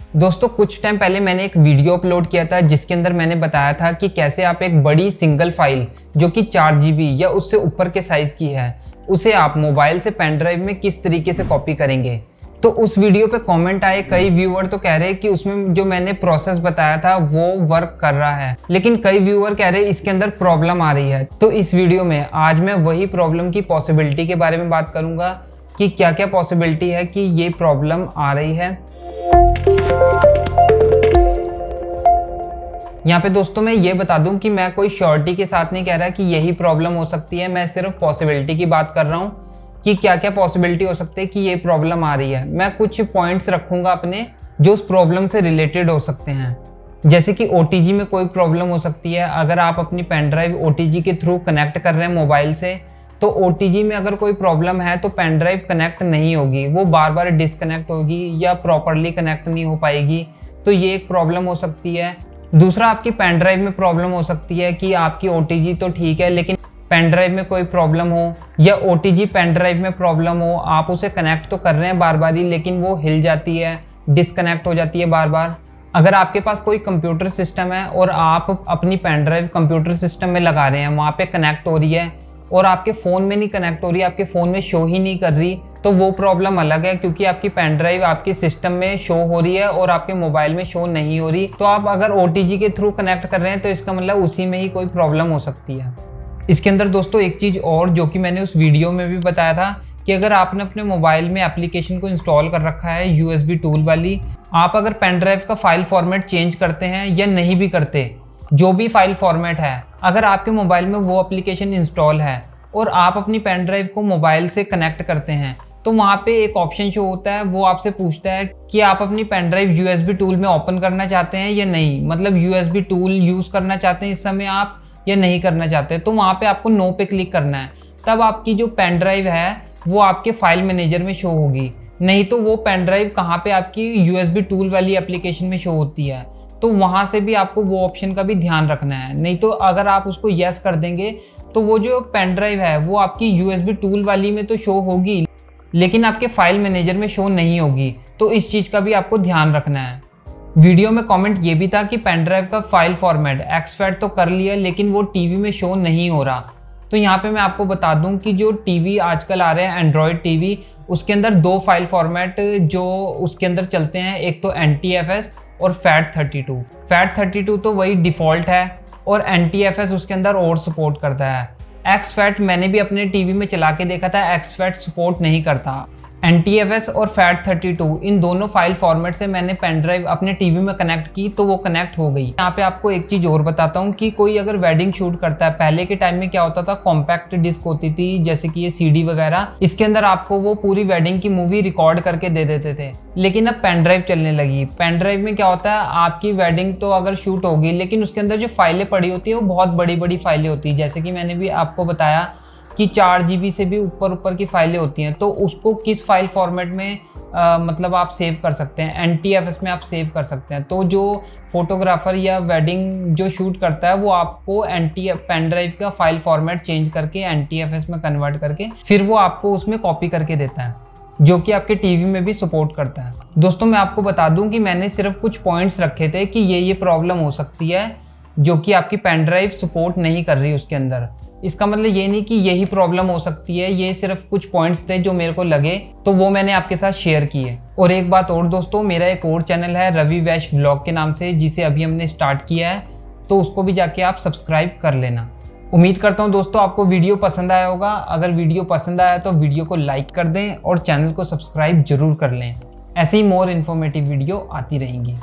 दोस्तों कुछ टाइम पहले मैंने एक वीडियो अपलोड किया था जिसके अंदर मैंने बताया था कि कैसे आप एक बड़ी सिंगल फाइल जो कि 4 GB या उससे ऊपर के साइज की है उसे आप मोबाइल से पेन ड्राइव में किस तरीके से कॉपी करेंगे। तो उस वीडियो पे कमेंट आए, कई व्यूअर तो कह रहे हैं कि उसमें जो मैंने प्रोसेस बताया था वो वर्क कर रहा है, लेकिन कई व्यूअर कह रहे हैं इसके अंदर प्रॉब्लम आ रही है। तो इस वीडियो में आज मैं वही प्रॉब्लम की पॉसिबिलिटी के बारे में बात करूंगा कि क्या क्या पॉसिबिलिटी है कि ये प्रॉब्लम आ रही है। यहाँ पे दोस्तों मैं ये बता दूं कि मैं कोई श्योरिटी के साथ नहीं कह रहा कि यही प्रॉब्लम हो सकती है, मैं सिर्फ पॉसिबिलिटी की बात कर रहा हूँ कि क्या क्या पॉसिबिलिटी हो सकती है कि ये प्रॉब्लम आ रही है। मैं कुछ पॉइंट्स रखूंगा अपने जो उस प्रॉब्लम से रिलेटेड हो सकते हैं, जैसे कि OTG में कोई प्रॉब्लम हो सकती है। अगर आप अपनी पेन ड्राइव OTG के थ्रू कनेक्ट कर रहे हैं मोबाइल से, तो OTG में अगर कोई प्रॉब्लम है तो पेन ड्राइव कनेक्ट नहीं होगी, वो बार बार डिसकनेक्ट होगी या प्रॉपरली कनेक्ट नहीं हो पाएगी, तो ये एक प्रॉब्लम हो सकती है। दूसरा, आपकी पेन ड्राइव में प्रॉब्लम हो सकती है कि आपकी OTG तो ठीक है लेकिन पेन ड्राइव में कोई प्रॉब्लम हो, या OTG पेन ड्राइव में प्रॉब्लम हो, आप उसे कनेक्ट तो कर रहे हैं बार बार ही लेकिन वो हिल जाती है, डिसकनेक्ट हो जाती है बार बार। अगर आपके पास कोई कंप्यूटर सिस्टम है और आप अपनी पेन ड्राइव कंप्यूटर सिस्टम में लगा रहे हैं, वहाँ पे कनेक्ट हो रही है और आपके फ़ोन में नहीं कनेक्ट हो रही, आपके फ़ोन में शो ही नहीं कर रही, तो वो प्रॉब्लम अलग है, क्योंकि आपकी पेन ड्राइव आपके सिस्टम में शो हो रही है और आपके मोबाइल में शो नहीं हो रही। तो आप अगर OTG के थ्रू कनेक्ट कर रहे हैं तो इसका मतलब उसी में ही कोई प्रॉब्लम हो सकती है। इसके अंदर दोस्तों एक चीज़ और जो कि मैंने उस वीडियो में भी बताया था कि अगर आपने अपने मोबाइल में एप्लीकेशन को इंस्टॉल कर रखा है USB टूल वाली, आप अगर पेन ड्राइव का फाइल फॉर्मेट चेंज करते हैं या नहीं भी करते, जो भी फाइल फॉर्मेट है, अगर आपके मोबाइल में वो एप्लीकेशन इंस्टॉल है और आप अपनी पेन ड्राइव को मोबाइल से कनेक्ट करते हैं, तो वहाँ पे एक ऑप्शन शो होता है, वो आपसे पूछता है कि आप अपनी पेन ड्राइव USB टूल में ओपन करना चाहते हैं या नहीं, मतलब USB टूल यूज़ करना चाहते हैं इस समय आप या नहीं करना चाहते। तो वहाँ पे आपको नो पे क्लिक करना है, तब आपकी जो पेन ड्राइव है वो आपके फाइल मैनेजर में शो होगी, नहीं तो वो पेन ड्राइव कहाँ पे आपकी USB टूल वाली एप्लीकेशन में शो होती है। तो वहाँ से भी आपको वो ऑप्शन का भी ध्यान रखना है, नहीं तो अगर आप उसको यस कर देंगे तो वो जो पेन ड्राइव है वो आपकी USB टूल वाली में तो शो होगी लेकिन आपके फाइल मैनेजर में शो नहीं होगी। तो इस चीज़ का भी आपको ध्यान रखना है। वीडियो में कमेंट ये भी था कि पेन ड्राइव का फाइल फॉर्मेट एक्सट्रैक्ट तो कर लिया लेकिन वो टीवी में शो नहीं हो रहा। तो यहाँ पे मैं आपको बता दूं कि जो टीवी आजकल आ रहे हैं एंड्रॉयड टीवी, उसके अंदर 2 फाइल फॉर्मेट जो उसके अंदर चलते हैं, एक तो NTFS और FAT32। FAT32 तो वही डिफ़ॉल्ट है और NTFS उसके अंदर और सपोर्ट करता है। exFAT मैंने भी अपने टीवी में चला के देखा था, exFAT सपोर्ट नहीं करता। NTFS और FAT32 इन दोनों फाइल फॉर्मेट से मैंने पेन ड्राइव अपने टीवी में कनेक्ट की तो वो कनेक्ट हो गई। यहाँ पे आपको एक चीज़ और बताता हूँ कि कोई अगर वेडिंग शूट करता है, पहले के टाइम में क्या होता था, कॉम्पैक्ट डिस्क होती थी जैसे कि ये CD वगैरह, इसके अंदर आपको वो पूरी वेडिंग की मूवी रिकॉर्ड करके दे देते थे। लेकिन अब पेन ड्राइव चलने लगी। पेन ड्राइव में क्या होता है, आपकी वेडिंग तो अगर शूट होगी लेकिन उसके अंदर जो फाइलें पड़ी होती है वो बहुत बड़ी बड़ी फाइलें होती है, जैसे कि मैंने भी आपको बताया कि 4 GB से भी ऊपर की फाइलें होती हैं। तो उसको किस फाइल फॉर्मेट में मतलब आप सेव कर सकते हैं, NTFS में आप सेव कर सकते हैं। तो जो फोटोग्राफर या वेडिंग जो शूट करता है वो आपको पेन ड्राइव का फाइल फॉर्मेट चेंज करके NTFS में कन्वर्ट करके फिर वो आपको उसमें कॉपी करके देता है, जो कि आपके टीवी में भी सपोर्ट करता है। दोस्तों मैं आपको बता दूं कि मैंने सिर्फ कुछ पॉइंट्स रखे थे कि ये प्रॉब्लम हो सकती है जो कि आपकी पेन ड्राइव सपोर्ट नहीं कर रही उसके अंदर। इसका मतलब ये नहीं कि यही प्रॉब्लम हो सकती है, ये सिर्फ कुछ पॉइंट्स थे जो मेरे को लगे तो वो मैंने आपके साथ शेयर किए। और एक बात और दोस्तों, मेरा एक और चैनल है रवि वैश व्लॉग के नाम से, जिसे अभी हमने स्टार्ट किया है, तो उसको भी जाके आप सब्सक्राइब कर लेना। उम्मीद करता हूँ दोस्तों आपको वीडियो पसंद आया होगा। अगर वीडियो पसंद आया तो वीडियो को लाइक कर दें और चैनल को सब्सक्राइब जरूर कर लें। ऐसे ही मोर इन्फॉर्मेटिव वीडियो आती रहेंगी।